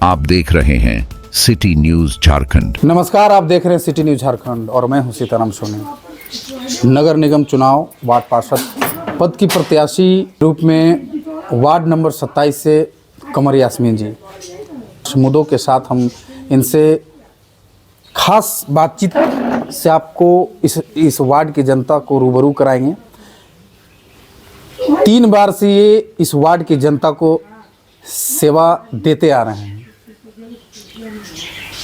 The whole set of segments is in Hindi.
आप देख रहे हैं सिटी न्यूज झारखंड। नमस्कार, आप देख रहे हैं सिटी न्यूज झारखंड और मैं हूं सीताराम सोनी। नगर निगम चुनाव वार्ड पार्षद पद की प्रत्याशी रूप में वार्ड नंबर 27 से कमर यास्मीन जी, मुद्दों के साथ हम इनसे खास बातचीत से आपको इस वार्ड की जनता को रूबरू कराएंगे। 3 बार से ये इस वार्ड की जनता को सेवा देते आ रहे हैं।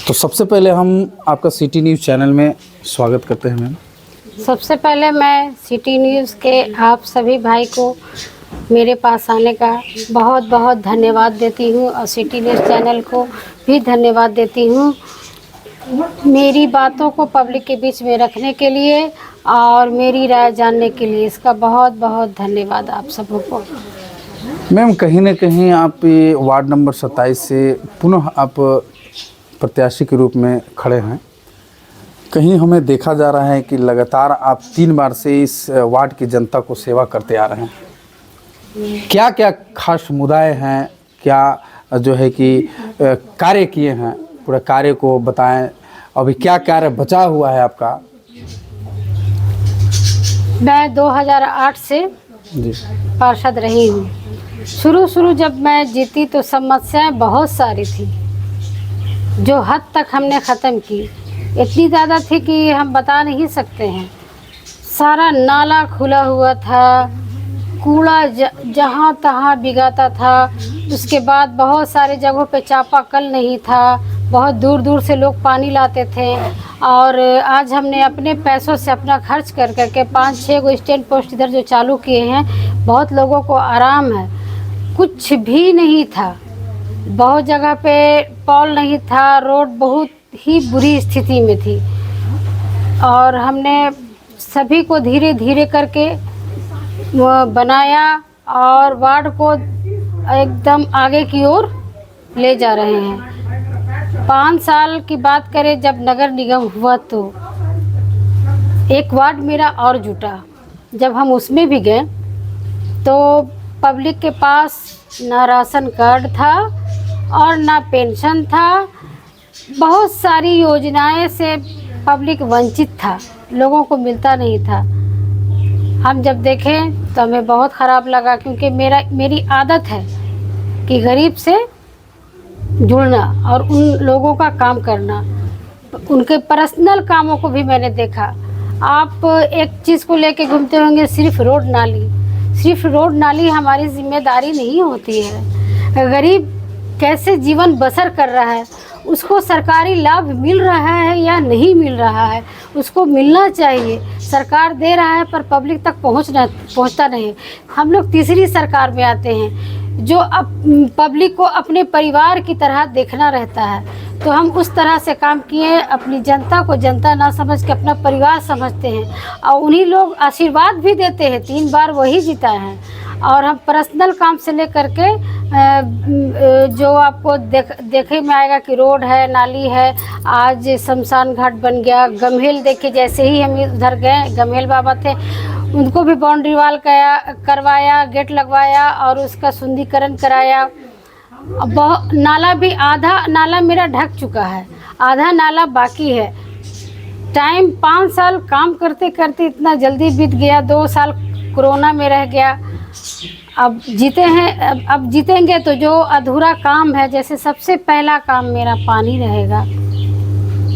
तो सबसे पहले हम आपका सिटी न्यूज़ चैनल में स्वागत करते हैं मैम। सबसे पहले मैं सिटी न्यूज़ के आप सभी भाई को मेरे पास आने का बहुत बहुत धन्यवाद देती हूँ और सिटी न्यूज़ चैनल को भी धन्यवाद देती हूँ मेरी बातों को पब्लिक के बीच में रखने के लिए और मेरी राय जानने के लिए। इसका बहुत बहुत धन्यवाद आप सबों को। मैम, कहीं ना कहीं आप ये वार्ड नंबर 27 से पुनः आप प्रत्याशी के रूप में खड़े हैं। कहीं हमें देखा जा रहा है कि लगातार आप 3 बार से इस वार्ड की जनता को सेवा करते आ रहे हैं। क्या क्या खास मुद्दे हैं, क्या जो है कि कार्य किए हैं, पूरा कार्य को बताएं। अभी क्या कार्य बचा हुआ है आपका? मैं 2008 से जी पार्षद रही हूँ। शुरू जब मैं जीती तो समस्याएं बहुत सारी थी जो हद तक हमने ख़त्म की। इतनी ज़्यादा थी कि हम बता नहीं सकते हैं। सारा नाला खुला हुआ था, कूड़ा जहाँ तहाँ बिगाता था। उसके बाद बहुत सारे जगहों पे चापाकल नहीं था, बहुत दूर दूर से लोग पानी लाते थे। और आज हमने अपने पैसों से अपना खर्च कर करके 5-6 गो स्टैंड पोस्ट इधर जो चालू किए हैं। बहुत लोगों को आराम है। कुछ भी नहीं था, बहुत जगह पे पॉल नहीं था, रोड बहुत ही बुरी स्थिति में थी। और हमने सभी को धीरे धीरे करके बनाया और वार्ड को एकदम आगे की ओर ले जा रहे हैं। 5 साल की बात करें, जब नगर निगम हुआ तो एक वार्ड मेरा और जुटा। जब हम उसमें भी गए तो पब्लिक के पास ना राशन कार्ड था और ना पेंशन था। बहुत सारी योजनाएं से पब्लिक वंचित था, लोगों को मिलता नहीं था। हम जब देखें तो हमें बहुत ख़राब लगा, क्योंकि मेरी आदत है कि गरीब से जुड़ना और उन लोगों का काम करना। उनके पर्सनल कामों को भी मैंने देखा। आप एक चीज़ को लेके घूमते होंगे, सिर्फ रोड नाली हमारी जिम्मेदारी नहीं होती है। गरीब कैसे जीवन बसर कर रहा है, उसको सरकारी लाभ मिल रहा है या नहीं मिल रहा है, उसको मिलना चाहिए। सरकार दे रहा है पर पब्लिक तक पहुंचता नहीं। हम लोग तीसरी सरकार में आते हैं जो पब्लिक को अपने परिवार की तरह देखना रहता है। तो हम उस तरह से काम किए, अपनी जनता को जनता ना समझ के अपना परिवार समझते हैं और उन्हीं लोग आशीर्वाद भी देते हैं। 3 बार वही जीता है। और हम पर्सनल काम से लेकर के जो आपको देखे में आएगा कि रोड है, नाली है, आज शमशान घाट बन गया। गम्हेल देखे, जैसे ही हम उधर गए, गम्हेल बाबा थे, उनको भी बाउंड्री वाल करवाया, गेट लगवाया और उसका सुंदरीकरण कराया। बहुत नाला भी, आधा नाला मेरा ढक चुका है, आधा नाला बाकी है। टाइम 5 साल काम करते करते इतना जल्दी बीत गया। 2 साल कोरोना में रह गया। अब जीते हैं, अब जीतेंगे तो जो अधूरा काम है, जैसे सबसे पहला काम मेरा पानी रहेगा।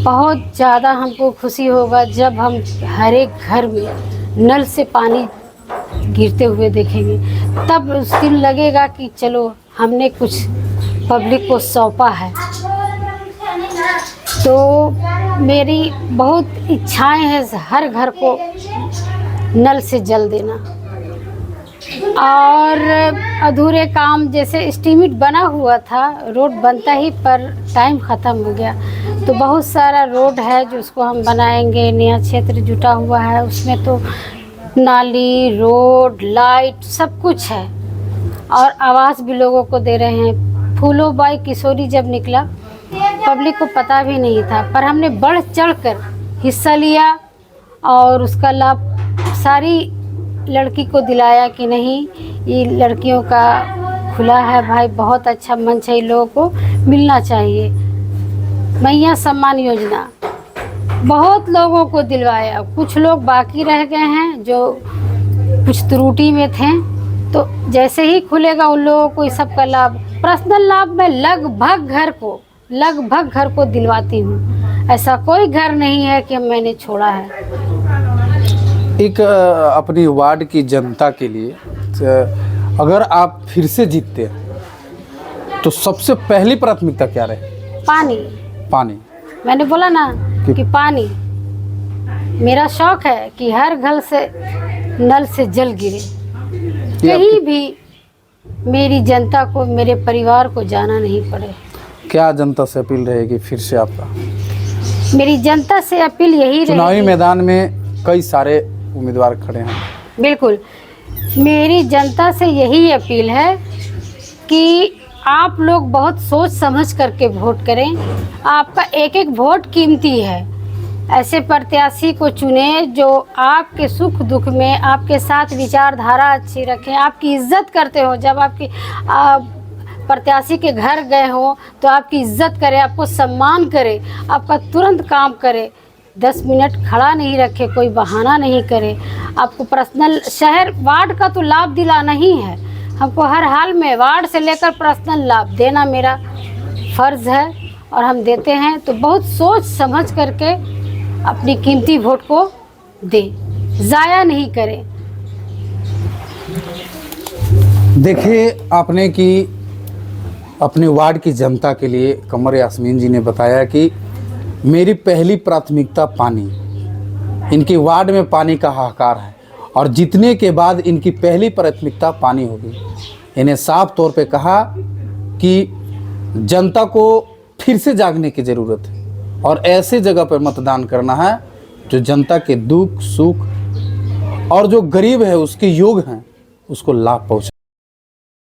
बहुत ज़्यादा हमको खुशी होगा जब हम हर एक घर में नल से पानी गिरते हुए देखेंगे। तब उस दिन लगेगा कि चलो हमने कुछ पब्लिक को सौंपा है। तो मेरी बहुत इच्छाएं हैं हर घर को नल से जल देना। और अधूरे काम, जैसे एस्टीमेट बना हुआ था, रोड बनता ही पर टाइम ख़त्म हो गया। तो बहुत सारा रोड है जो उसको हम बनाएंगे। नया क्षेत्र जुटा हुआ है, उसमें तो नाली, रोड, लाइट सब कुछ है और आवास भी लोगों को दे रहे हैं। फूलों बाई किशोरी जब निकला, पब्लिक को पता भी नहीं था, पर हमने बढ़ चढ़कर हिस्सा लिया और उसका लाभ सारी लड़की को दिलाया कि नहीं, ये लड़कियों का खुला है भाई, बहुत अच्छा मंच है, इन लोगों को मिलना चाहिए। मैया सम्मान योजना बहुत लोगों को दिलवाया, कुछ लोग बाकी रह गए हैं जो कुछ त्रुटि में थे, तो जैसे ही खुलेगा उन लोगों को इस सब का लाभ, पर्सनल लाभ मैं लगभग घर को दिलवाती हूँ। ऐसा कोई घर नहीं है कि मैंने छोड़ा है। एक अपनी वार्ड की जनता के लिए अगर आप फिर से जीतते हैं तो सबसे पहली प्राथमिकता क्या रहे? पानी। मैंने बोला ना कि पानी, मेरा शौक है कि हर घर से नल से जल गिरे, कहीं भी मेरी जनता को, मेरे परिवार को जाना नहीं पड़े। क्या जनता से अपील रहेगी फिर से आपका? मेरी जनता से अपील यही रहेगी, चुनावी मैदान में कई सारे उम्मीदवार खड़े हैं, बिल्कुल मेरी जनता से यही अपील है कि आप लोग बहुत सोच समझ करके वोट करें। आपका एक एक वोट कीमती है। ऐसे प्रत्याशी को चुने जो आपके सुख दुख में आपके साथ विचारधारा अच्छी रखें, आपकी इज्जत करते हो। जब आपकी प्रत्याशी के घर गए हो तो आपकी इज्जत करे, आपको सम्मान करे, आपका तुरंत काम करे, 10 मिनट खड़ा नहीं रखे, कोई बहाना नहीं करे। आपको पर्सनल शहर वार्ड का तो लाभ दिलाना ही है हमको, हर हाल में वार्ड से लेकर पर्सनल लाभ देना मेरा फ़र्ज़ है और हम देते हैं। तो बहुत सोच समझ करके अपनी कीमती वोट को दें, ज़ाया नहीं करें। देखिए आपने कि अपने वार्ड की जनता के लिए कमर यास्मीन जी ने बताया कि मेरी पहली प्राथमिकता पानी, इनके वार्ड में पानी का हाहाकार है और जीतने के बाद इनकी पहली प्राथमिकता पानी होगी। इन्हें साफ तौर पे कहा कि जनता को फिर से जागने की ज़रूरत है और ऐसे जगह पर मतदान करना है जो जनता के दुख सुख और जो गरीब है उसके योग हैं उसको लाभ पहुँचे।